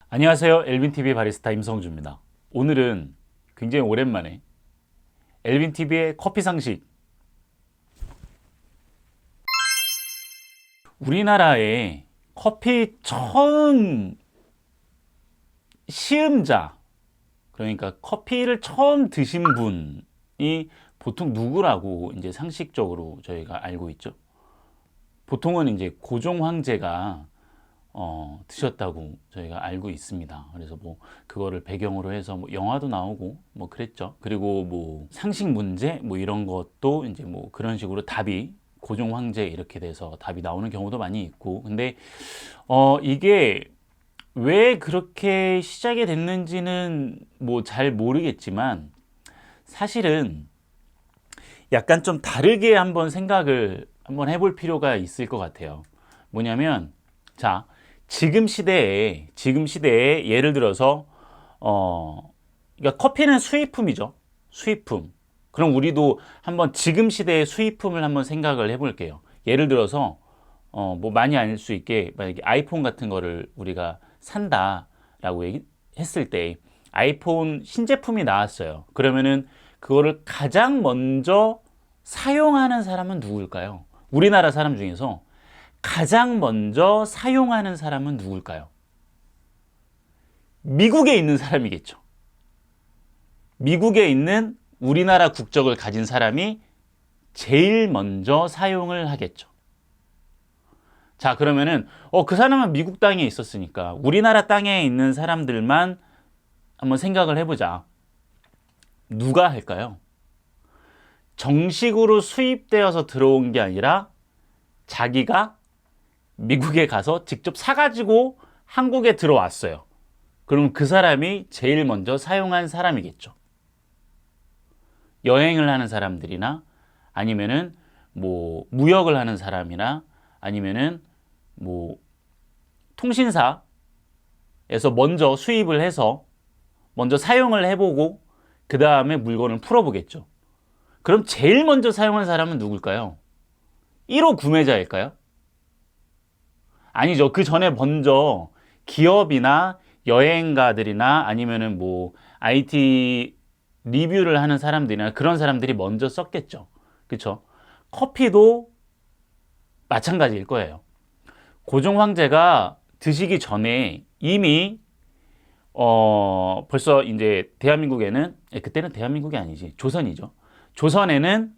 안녕하세요. 엘빈TV의 바리스타 임성주입니다. 오늘은 굉장히 오랜만에 엘빈TV의 커피 상식. 우리나라에 커피 처음 시음자, 그러니까 커피를 처음 드신 분이 보통 누구라고 이제 상식적으로 저희가 알고 있죠. 보통은 이제 고종 황제가 드셨다고 저희가 알고 있습니다. 그래서 뭐 그거를 배경으로 해서 뭐 영화도 나오고 뭐 그랬죠. 그리고 뭐 상식 문제 뭐 이런 것도 이제 뭐 그런 식으로 답이 고종 황제 이렇게 돼서 답이 나오는 경우도 많이 있고. 근데 이게 왜 그렇게 시작이 됐는지는 뭐 잘 모르겠지만 사실은 약간 좀 다르게 한번 생각을 한번 해볼 필요가 있을 것 같아요. 뭐냐면 자, 지금 시대에 예를 들어서 그러니까 커피는 수입품이죠. 수입품. 그럼 우리도 한번 지금 시대의 수입품을 한번 생각을 해볼게요. 예를 들어서 뭐 많이 알 수 있게 만약에 아이폰 같은 거를 우리가 산다라고 했을 때 아이폰 신제품이 나왔어요. 그러면은 그거를 가장 먼저 사용하는 사람은 누구일까요? 우리나라 사람 중에서 가장 먼저 사용하는 사람은 누굴까요? 미국에 있는 사람이겠죠. 미국에 있는 우리나라 국적을 가진 사람이 제일 먼저 사용을 하겠죠. 자, 그러면은 그 사람은 미국 땅에 있었으니까 우리나라 땅에 있는 사람들만 한번 생각을 해보자. 누가 할까요? 정식으로 수입되어서 들어온 게 아니라 자기가 미국에 가서 직접 사가지고 한국에 들어왔어요. 그럼 그 사람이 제일 먼저 사용한 사람이겠죠. 여행을 하는 사람들이나 아니면은 뭐 무역을 하는 사람이나 아니면은 뭐 통신사에서 먼저 수입을 해서 먼저 사용을 해보고 그 다음에 물건을 풀어보겠죠. 그럼 제일 먼저 사용한 사람은 누굴까요? 1호 구매자일까요? 아니죠. 그 전에 먼저 기업이나 여행가들이나 아니면은 뭐 IT 리뷰를 하는 사람들이나 그런 사람들이 먼저 썼겠죠. 그렇죠? 커피도 마찬가지일 거예요. 고종 황제가 드시기 전에 이미 벌써 이제 대한민국에는 그때는 대한민국이 아니지 조선이죠. 조선에는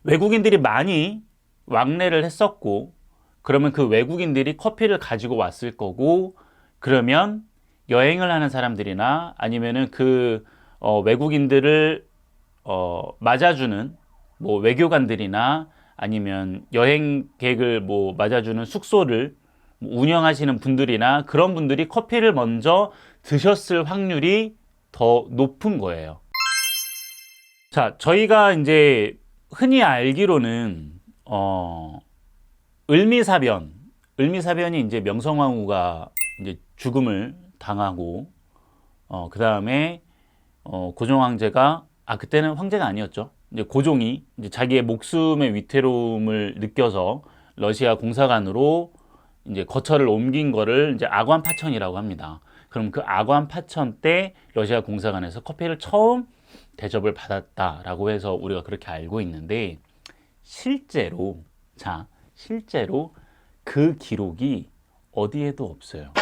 외국인들이 많이 왕래를 했었고 그러면 그 외국인들이 커피를 가지고 왔을 거고 그러면 여행을 하는 사람들이나 아니면은 그 외국인들을 맞아주는 뭐 외교관들이나 아니면 여행객을 뭐 맞아주는 숙소를 운영하시는 분들이나 그런 분들이 커피를 먼저 드셨을 확률이 더 높은 거예요. 자, 저희가 이제 흔히 알기로는 을미사변이 이제 명성황후가 이제 죽음을 당하고 그 다음에 고종 황제가 그때는 황제가 아니었죠. 이제 고종이 이제 자기의 목숨의 위태로움을 느껴서 러시아 공사관으로 이제 거처를 옮긴 거를 이제 아관 파천이라고 합니다. 그럼 그 아관 파천 때 러시아 공사관에서 커피를 처음 대접을 받았다라고 해서 우리가 그렇게 알고 있는데, 실제로 실제로 그 기록이 어디에도 없어요.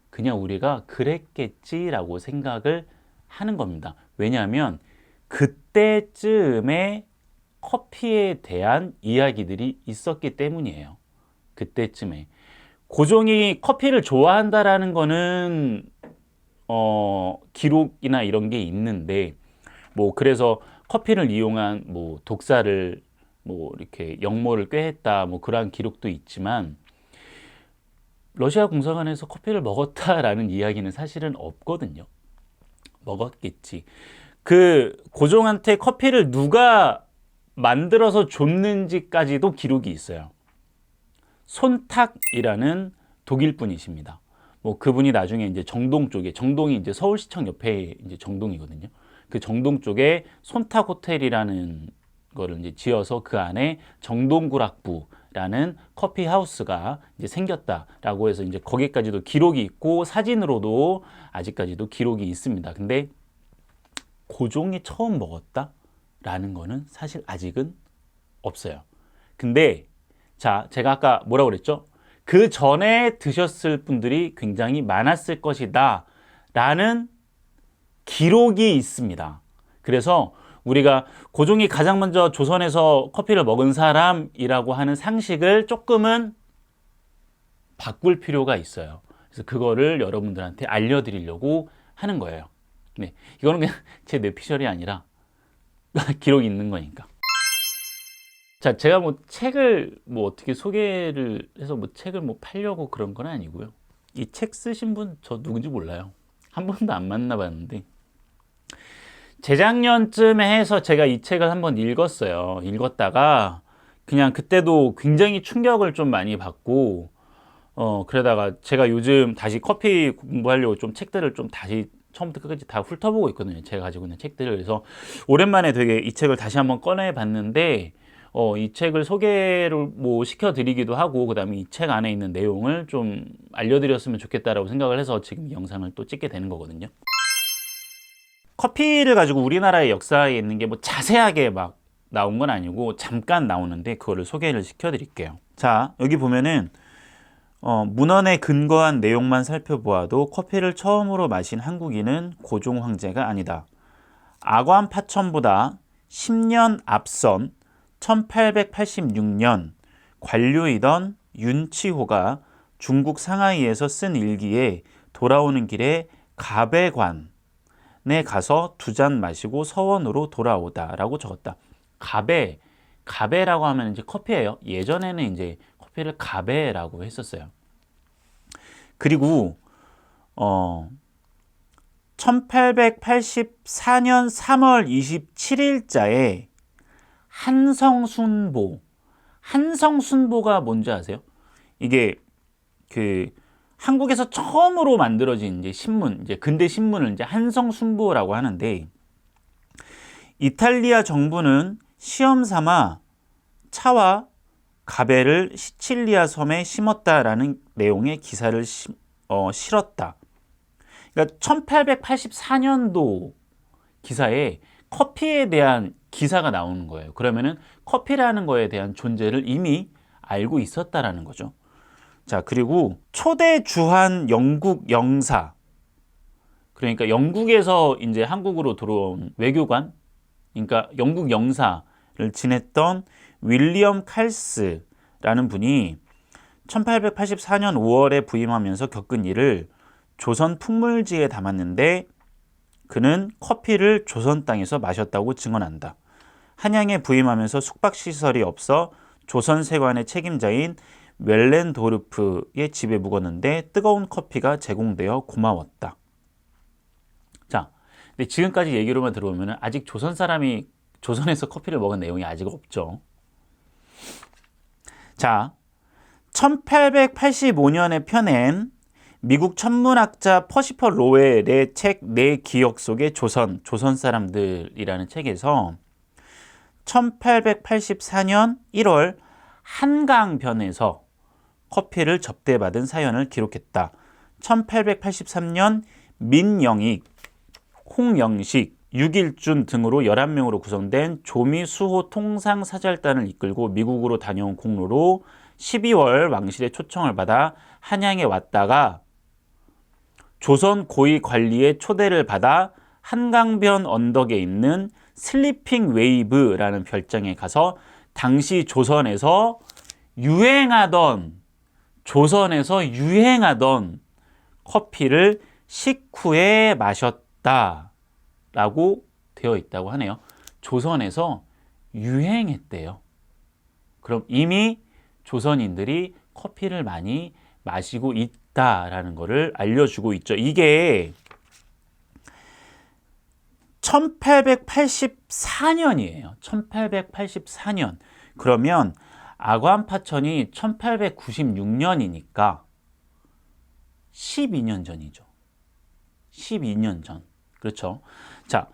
그냥 우리가 그랬겠지라고 생각을 하는 겁니다. 왜냐하면 그때쯤에 커피에 대한 이야기들이 있었기 때문이에요. 그때쯤에 고종이 커피를 좋아한다라는 거는 기록이나 이런 게 있는데, 뭐 그래서 커피를 이용한 뭐 독사를 뭐 이렇게 역모를 꾀했다 뭐 그러한 기록도 있지만, 러시아 공사관에서 커피를 먹었다라는 이야기는 사실은 없거든요. 먹었겠지. 그 고종한테 커피를 누가 만들어서 줬는지까지도 기록이 있어요. 손탁이라는 독일 분이십니다. 뭐 그분이 나중에 이제 정동 쪽에, 정동이 이제 서울시청 옆에 이제 정동이거든요. 그 정동 쪽에 손탁 호텔이라는 거를 이제 지어서 그 안에 정동구락부라는 커피 하우스가 이제 생겼다라고 해서 이제 거기까지도 기록이 있고 사진으로도 아직까지도 기록이 있습니다. 근데 고종이 처음 먹었다라는 거는 사실 아직은 없어요. 근데 자, 제가 아까 뭐라고 그랬죠? 그 전에 드셨을 분들이 굉장히 많았을 것이다 라는 기록이 있습니다. 그래서 우리가 고종이 가장 먼저 조선에서 커피를 먹은 사람이라고 하는 상식을 조금은 바꿀 필요가 있어요. 그래서 그거를 여러분들한테 알려드리려고 하는 거예요. 네, 이거는 그냥 제 뇌피셜이 아니라 기록이 있는 거니까. 자, 제가 뭐 책을 뭐 어떻게 소개를 해서 뭐 책을 뭐 팔려고 그런 건 아니고요. 이 책 쓰신 분 저 누군지 몰라요. 한 번도 안 만나봤는데, 재작년쯤에 해서 제가 이 책을 한번 읽었어요. 읽었다가 그냥 그때도 굉장히 충격을 좀 많이 받고, 그러다가 제가 요즘 다시 커피 공부하려고 좀 책들을 좀 다시 처음부터 끝까지 다 훑어보고 있거든요. 제가 가지고 있는 책들을. 그래서 오랜만에 되게 이 책을 다시 한번 꺼내 봤는데, 이 책을 소개를 뭐 시켜드리기도 하고, 그 다음에 이 책 안에 있는 내용을 좀 알려드렸으면 좋겠다라고 생각을 해서 지금 이 영상을 또 찍게 되는 거거든요. 커피를 가지고 우리나라의 역사에 있는 게 뭐 자세하게 막 나온 건 아니고 잠깐 나오는데 그거를 소개를 시켜드릴게요. 자, 여기 보면은 문헌에 근거한 내용만 살펴보아도 커피를 처음으로 마신 한국인은 고종 황제가 아니다. 아관 파천보다 10년 앞선 1886년 관료이던 윤치호가 중국 상하이에서 쓴 일기에 돌아오는 길에 가배관에 가서 2잔 마시고 서원으로 돌아오다 라고 적었다. 가배라고 하면 이제 커피예요. 예전에는 이제 커피를 가배라고 했었어요. 그리고 1884년 3월 27일자에 한성순보가 뭔지 아세요? 이게 그 한국에서 처음으로 만들어진 이제 신문, 이제 근대 신문을 이제 한성순보라고 하는데, 이탈리아 정부는 시험 삼아 차와 가베를 시칠리아 섬에 심었다라는 내용의 기사를 실었다. 그러니까 1884년도 기사에 커피에 대한 기사가 나오는 거예요. 그러면은 커피라는 거에 대한 존재를 이미 알고 있었다라는 거죠. 자, 그리고 초대 주한 영국 영사, 그러니까 영국에서 이제 한국으로 들어온 외교관, 그러니까 영국 영사를 지냈던 윌리엄 칼스라는 분이 1884년 5월에 부임하면서 겪은 일을 조선 풍물지에 담았는데, 그는 커피를 조선 땅에서 마셨다고 증언한다. 한양에 부임하면서 숙박시설이 없어 조선 세관의 책임자인 웰렌도르프의 집에 묵었는데 뜨거운 커피가 제공되어 고마웠다. 자, 근데 지금까지 얘기로만 들어보면 아직 조선 사람이 조선에서 커피를 먹은 내용이 아직 없죠. 자, 1885년에 펴낸 미국 천문학자 퍼시퍼 로웰의 책 내 기억 속의 조선 사람들이라는 책에서 1884년 1월 한강변에서 커피를 접대받은 사연을 기록했다. 1883년 민영익, 홍영식, 육일준 등으로 11명으로 구성된 조미 수호 통상사절단을 이끌고 미국으로 다녀온 공로로 12월 왕실의 초청을 받아 한양에 왔다가 조선 고위 관리의 초대를 받아 한강변 언덕에 있는 슬리핑 웨이브라는 별장에 가서 당시 조선에서 유행하던 커피를 식후에 마셨다라고 되어 있다고 하네요. 조선에서 유행했대요. 그럼 이미 조선인들이 커피를 많이 마시고 있다라는 것을 알려주고 있죠. 이게 1884년이에요. 1884년. 그러면 아관파천이 1896년이니까 12년 전이죠. 12년 전. 그렇죠. 자,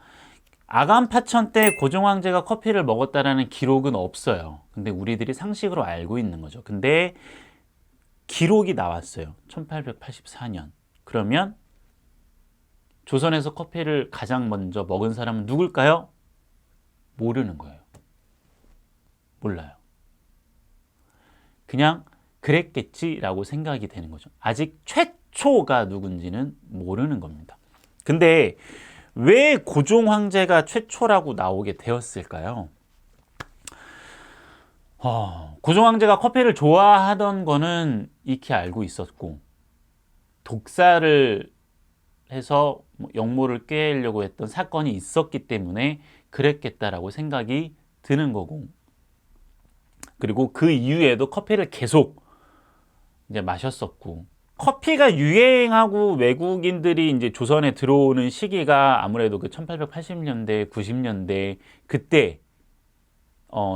아관파천 때 고종황제가 커피를 먹었다라는 기록은 없어요. 근데 우리들이 상식으로 알고 있는 거죠. 근데 기록이 나왔어요. 1884년. 그러면 조선에서 커피를 가장 먼저 먹은 사람은 누굴까요? 모르는 거예요. 몰라요. 그냥 그랬겠지라고 생각이 되는 거죠. 아직 최초가 누군지는 모르는 겁니다. 근데 왜 고종 황제가 최초라고 나오게 되었을까요? 고종 황제가 커피를 좋아하던 거는 익히 알고 있었고, 독사를 해서 역모를 꾀려고 했던 사건이 있었기 때문에 그랬겠다라고 생각이 드는 거고, 그리고 그 이후에도 커피를 계속 이제 마셨었고, 커피가 유행하고 외국인들이 이제 조선에 들어오는 시기가 아무래도 그 1880년대, 90년대 그때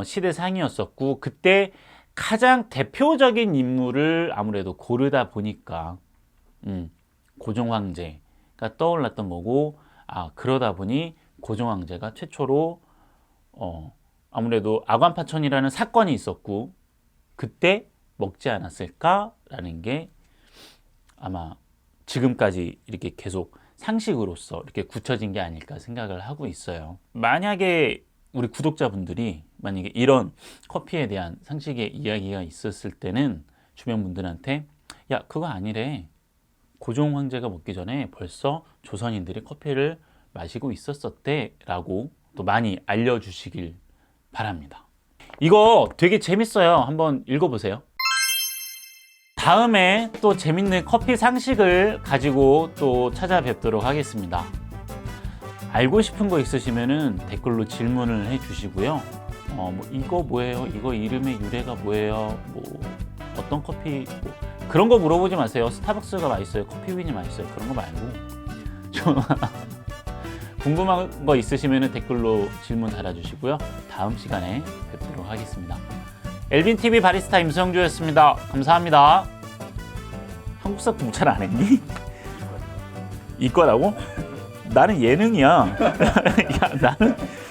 시대상이었었고, 그때 가장 대표적인 인물을 아무래도 고르다 보니까 고종 황제가 떠올랐던 거고, 그러다 보니 고종 황제가 최초로 아무래도 아관파천이라는 사건이 있었고 그때 먹지 않았을까라는 게 아마 지금까지 이렇게 계속 상식으로서 이렇게 굳혀진 게 아닐까 생각을 하고 있어요. 만약에 우리 구독자분들이 만약에 이런 커피에 대한 상식의 이야기가 있었을 때는 주변 분들한테 야, 그거 아니래. 고종 황제가 먹기 전에 벌써 조선인들이 커피를 마시고 있었었대 라고 또 많이 알려주시길 바랍니다. 이거 되게 재밌어요. 한번 읽어보세요. 다음에 또 재밌는 커피 상식을 가지고 또 찾아뵙도록 하겠습니다. 알고 싶은 거 있으시면은 댓글로 질문을 해주시고요. 이거 뭐예요? 이거 이름의 유래가 뭐예요? 어떤 커피 그런 거 물어보지 마세요. 스타벅스가 맛있어요. 커피빈이 맛있어요. 그런 거 말고 좀 궁금한 거 있으시면 댓글로 질문 달아주시고요. 다음 시간에 뵙도록 하겠습니다. 엘빈TV 바리스타 임성주였습니다. 감사합니다. 한국사 공부 잘 안 했니? 이거라고? 나는 예능이야. 야, 나는